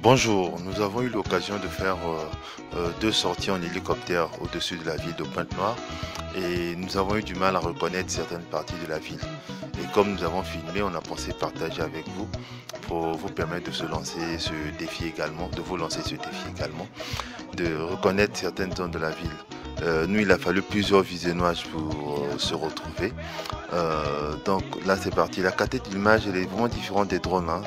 Bonjour, nous avons eu l'occasion de faire deux sorties en hélicoptère au-dessus de la ville de Pointe-Noire et nous avons eu du mal à reconnaître certaines parties de la ville. Et comme nous avons filmé, on a pensé partager avec vous pour vous permettre de se lancer ce défi également, de vous lancer ce défi également, de reconnaître certaines zones de la ville. Nous, il a fallu plusieurs visionnages pour se retrouver. Donc là, c'est parti. La qualité de l'image, elle est vraiment différente des drones, hein.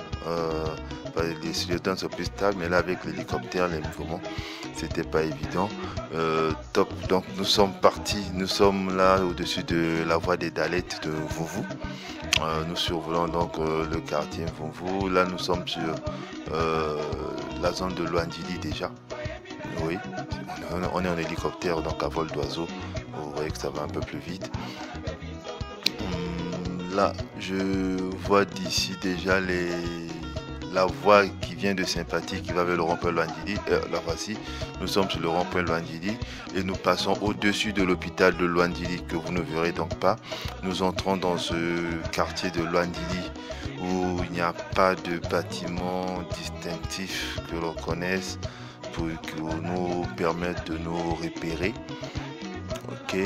Les drones sont plus stables, mais là, avec l'hélicoptère, les mouvements, c'était pas évident. Top. Donc nous sommes partis. Nous sommes là au-dessus de la voie des Dallettes de Vouvou. Nous survolons donc le quartier Vouvou. Là, nous sommes sur la zone de Luandili déjà. Oui, on est en hélicoptère, donc à vol d'oiseau. Vous voyez que ça va un peu plus vite. Là, je vois d'ici déjà la voie qui vient de Sympathie qui va vers le rond-point Luandili. Là, voici, nous sommes sur le rond-point Luandili et nous passons au-dessus de l'hôpital de Luandili que vous ne verrez donc pas. Nous entrons dans ce quartier de Luandili où il n'y a pas de bâtiment distinctif que l'on connaisse pour nous permettre de nous repérer. Ok.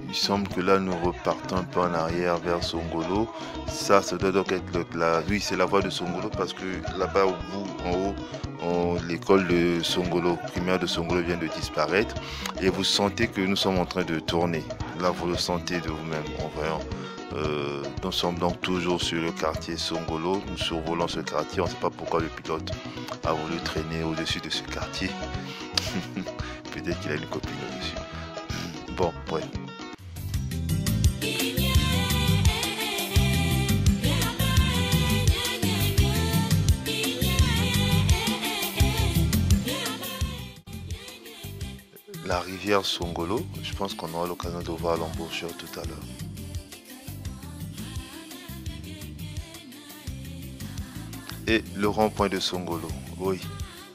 Il semble que là nous repartons un peu en arrière vers Songolo. Ça doit donc être oui, c'est la voie de Songolo parce que là-bas au bout, en haut, l'école de Songolo, primaire de Songolo vient de disparaître. Et vous sentez que nous sommes en train de tourner. Là, vous le sentez de vous-même en voyant. Nous sommes donc toujours sur le quartier Songolo. Nous survolons ce quartier. On ne sait pas pourquoi le pilote a voulu traîner au-dessus de ce quartier. Peut-être qu'il a une copine au-dessus. Bon, bref. La rivière Songolo, je pense qu'on aura l'occasion de voir l'embouchure tout à l'heure. Et le rond-point de Songolo, oui,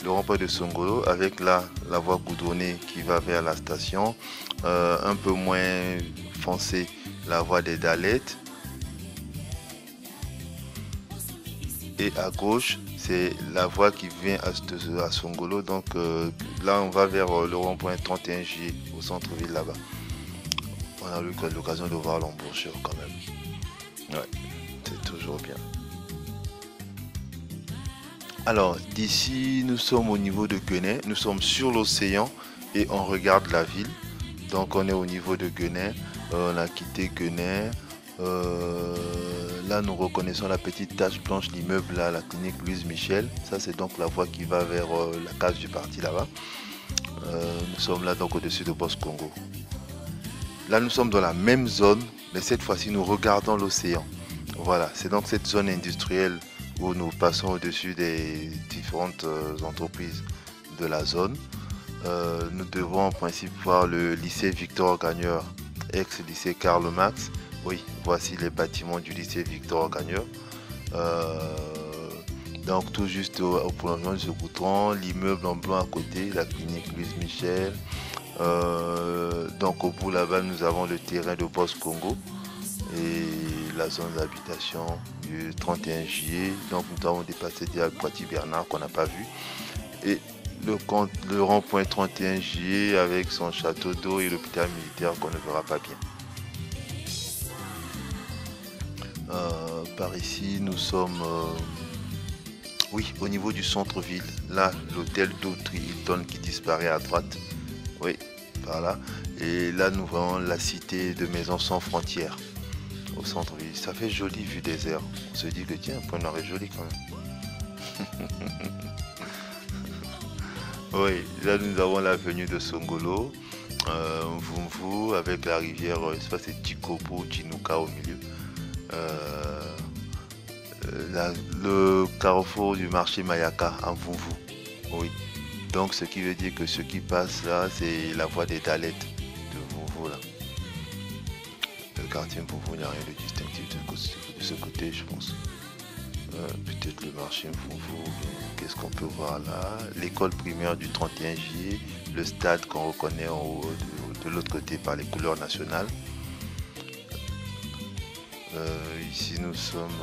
le rond-point de Songolo avec la voie goudronnée qui va vers la station, un peu moins foncé la voie des Dallettes. Et à gauche, c'est la voie qui vient à Songolo. Donc là, on va vers le rond-point 31 juillet au centre-ville là-bas. On a eu l'occasion de voir l'embouchure quand même. Ouais, c'est toujours bien. Alors, d'ici, nous sommes au niveau de Guenay. Nous sommes sur l'océan et on regarde la ville. Donc, on est au niveau de Guenay. On a quitté Guenay. Là, nous reconnaissons la petite tache blanche, l'immeuble là, la clinique Louise Michel. Ça, c'est donc la voie qui va vers la case du parti là-bas. Nous sommes là donc au-dessus de Boss Congo. Là, nous sommes dans la même zone, mais cette fois-ci, nous regardons l'océan. Voilà, c'est donc cette zone industrielle où nous passons au-dessus des différentes entreprises de la zone. Nous devons en principe voir le lycée Victor Gagneur, ex-lycée Karl Marx. Oui, voici les bâtiments du lycée Victor Gagneur. Donc tout juste au prolongement de ce goudron, l'immeuble en blanc à côté, la clinique Louise Michel. Donc au bout là-bas, nous avons le terrain de Boss Congo et la zone d'habitation du 31 juillet. Donc nous avons dépassé déjà Poitiers Bernard qu'on n'a pas vu. Et le rond-point 31 juillet avec son château d'eau et l'hôpital militaire qu'on ne verra pas bien. Par ici, nous sommes oui, au niveau du centre-ville. Là, l'hôtel d'Autry Hilton qui disparaît à droite. Oui, par là. Et là, nous voyons la cité de Maisons sans frontières au centre-ville. Ça fait joli vu des airs. On se dit que tiens, Pointe-Noire est joli quand même. Oui, là, nous avons l'avenue de Songolo. Voumvou avec la rivière, je sais pas, c'est Tikopo, Tinuka au milieu. Le carrefour du marché Mayaka en Vouvou. Oui. Donc ce qui veut dire que ce qui passe là, c'est la voie des Dallettes de Vouvou là. Le quartier Vouvou, il n'y a rien de distinctif de ce côté, je pense. Peut-être le marché Vouvou, qu'est-ce qu'on peut voir là? L'école primaire du 31 juillet, le stade qu'on reconnaît en haut de l'autre côté par les couleurs nationales. Ici nous sommes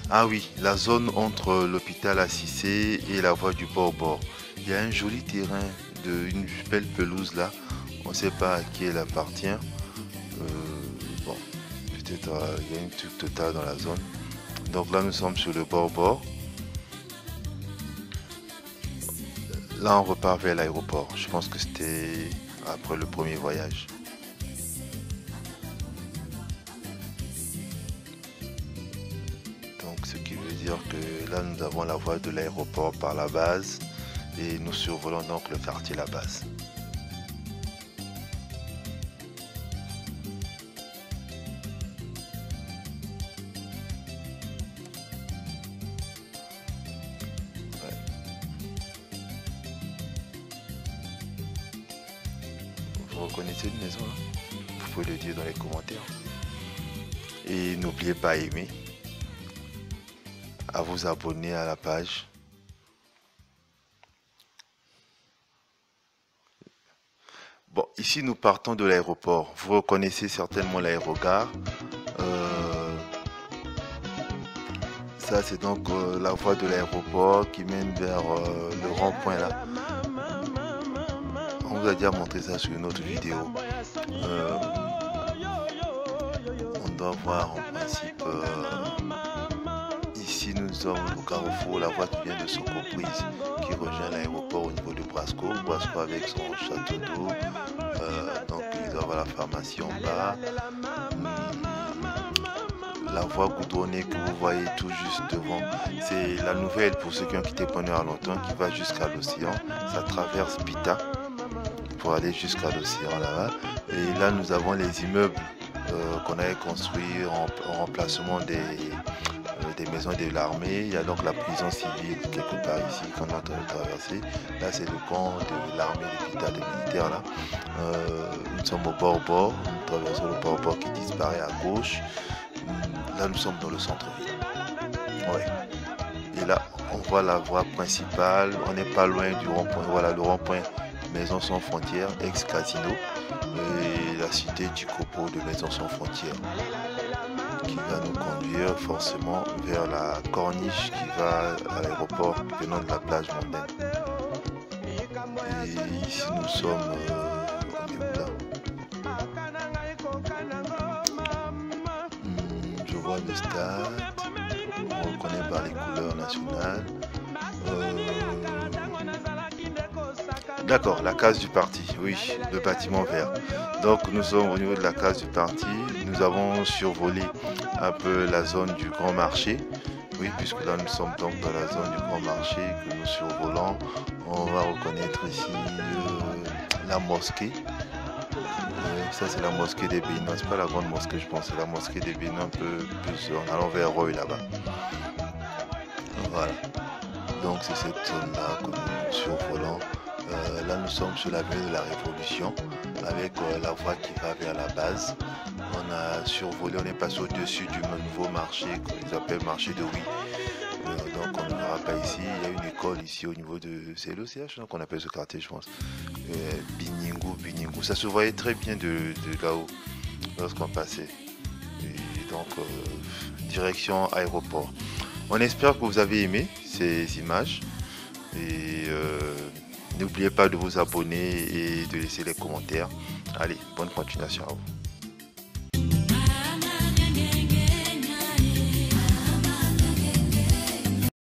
Ah oui, la zone entre l'hôpital Assissé et la voie du bord-bord. Il y a un joli terrain, une belle pelouse là. On ne sait pas à qui elle appartient. Bon, peut-être il y a une truc totale dans la zone. Donc là, nous sommes sur le bord-bord. Là, on repart vers l'aéroport. Je pense que c'était après le premier voyage. Donc, ce qui veut dire que là, nous avons la voie de l'aéroport par la base et nous survolons donc le quartier La Base. Vous reconnaissez une maison là? Vous pouvez le dire dans les commentaires. Et n'oubliez pas à aimer, à vous abonner à la page. Bon, ici nous partons de l'aéroport. Vous reconnaissez certainement l'aérogare. Ça c'est donc la voie de l'aéroport qui mène vers le rond-point là. On vous a déjà montré ça sur une autre vidéo. On doit voir en principe ici nous sommes au carrefour, la voie qui vient de Socoprise qui rejoint l'aéroport au niveau de Brasco avec son château d'eau. Donc il doit avoir la pharmacie en bas. La voie goudronnée que vous voyez tout juste devant, c'est la nouvelle pour ceux qui ont quitté Pointe-Noire longtemps qui va jusqu'à l'océan. Ça traverse Pita pour aller jusqu'à l'océan là-bas. Et là nous avons les immeubles qu'on avait construits en remplacement des maisons de l'armée. Il y a donc la prison civile quelque part ici qu'on est en train de traverser. Là c'est le camp de l'armée de Pita, des militaires là. Nous sommes au bord-bord, nous traversons le bord-bord qui disparaît à gauche. Là nous sommes dans le centre-ville. Ouais. Et là on voit la voie principale, on n'est pas loin du rond-point. Voilà le rond-point Maison sans frontières, ex-casino, et la cité du copeau de Maison sans frontières, qui va nous conduire forcément vers la corniche qui va à l'aéroport venant de la plage mondaine. Et ici nous sommes on est où là? Je vois le stade, on reconnaît par les couleurs nationales. D'accord, la case du parti, oui, le bâtiment vert. Donc nous sommes au niveau de la case du parti. Nous avons survolé un peu la zone du grand marché. Oui, puisque là nous sommes donc dans la zone du grand marché que nous survolons. On va reconnaître ici la mosquée. Ça c'est la mosquée des Béninois, c'est pas la grande mosquée je pense, c'est la mosquée des Béninois un peu plus en allant vers Roy là-bas. Voilà. Donc c'est cette zone là que nous survolons. Là nous sommes sur l'avenue de la Révolution avec la voie qui va vers la base. On a survolé, on est passé au-dessus du nouveau marché qu'ils appellent marché de Huy. Donc on ne verra pas ici. Il y a une école ici au niveau de... C'est l'OCH qu'on appelle ce quartier je pense. Biningu. Ça se voyait très bien de là-haut lorsqu'on passait. Et donc direction aéroport. On espère que vous avez aimé ces images. Et n'oubliez pas de vous abonner et de laisser les commentaires. Allez, bonne continuation à vous.